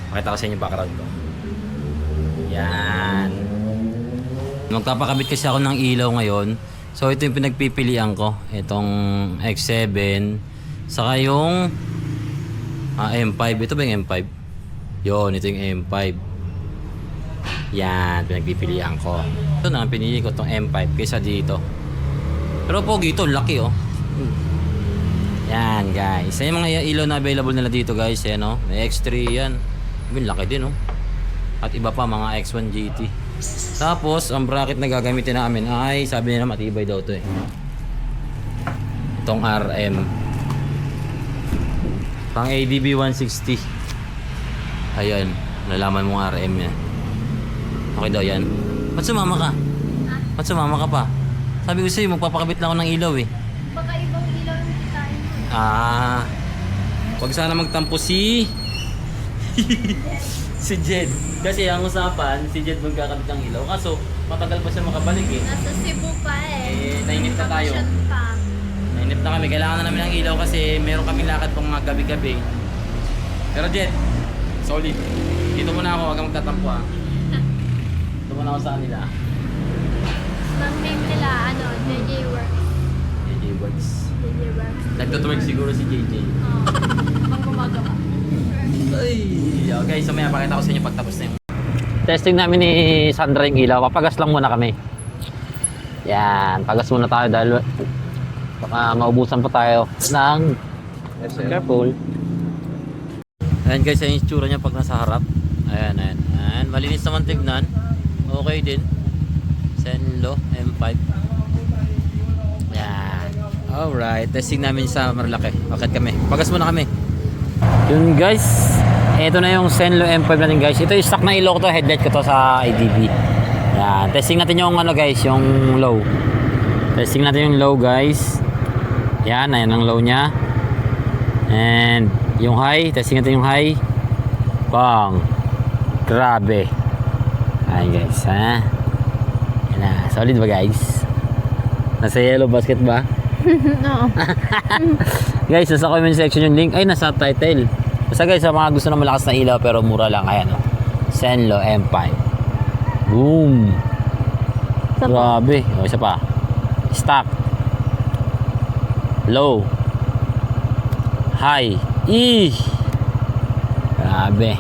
Pakita ko sa inyo yung background ko. Yan. Magpapakabit kasi ako ng ilaw ngayon. So ito yung pinagpipilian ko. Itong X7. Saka yung M5. Ito ba yung M5? Yun, ito yung M5. Yan, pinagpipilian ko. Ito na, pinili ko itong M5 kaysa dito. Pero pogi ito, laki oh. Yan guys. Yan yung mga ilaw na available nila dito guys. Yan oh. May X3 yan. Laki din oh. At iba pa mga X1 GT. Tapos ang bracket na gagamitin namin ay sabi nila matibay daw to eh. Itong RM. Pang ADB 160. Ayan. Nalaman mong RM yan. Okay daw yan. Ba't sumama ka? Ba't sumama ka pa? Sabi ko sa'yo magpapakabit lang ako ng ilaw eh. Baka ibang ilaw yung kitain mo. Wag sana magtampo si si Jed. Kasi ang usapan, si Jed magkakabit ng ilaw. Kaso, matagal pa siya makabalik eh. Nasa Cebu pa eh. Nainip na tayo. Bakasyon pa. Nainip na kami. Kailangan na namin ng ilaw kasi meron kaming lakad pang mga gabi-gabi. Pero Jed, solid. Dito muna ako, wag kang magtatampo ah. Dito muna ako sa kanila. Ang name nila, JJ Works. JJ Works. JJ Works. Nagtutwerk siguro si JJ. Oo. Pang gumagawa. Ay, okay, so maya pakita ko sa inyo pagtapos na yun. Testing namin ni Sandra yung ilaw. Papagas lang muna kami. Yan, pagas muna tayo dahil baka maubusan pa tayo ng careful. Ayan guys, yung itsura niya pag nasa harap. Ayan, ayan. Ayan, malinis naman tignan. Okay din. Senlo M5. Yan. Alright, testing namin sa Marlake. Bakit kami? Pagas muna kami. Yun guys, ito na yung Senlo M5 natin guys. Ito yung stock na ilaw ko to, headlight ko to sa ADB. Yan, testing natin yung guys, yung low. Testing natin yung low guys. Yan, ayan ang low nya. And yung high, testing natin yung high. Bang. Grabe. Ayan guys, ha. Yan na, solid ba guys? Nasa yellow basket ba? No. Guys, nasa comment section yung link. Ay, nasa title. Basta guys, sa mga gusto na malakas na ilaw pero mura lang, ayan o. Senlo M5. Boom. Grabe. O, isa pa. Stock. Low. High. Grabe.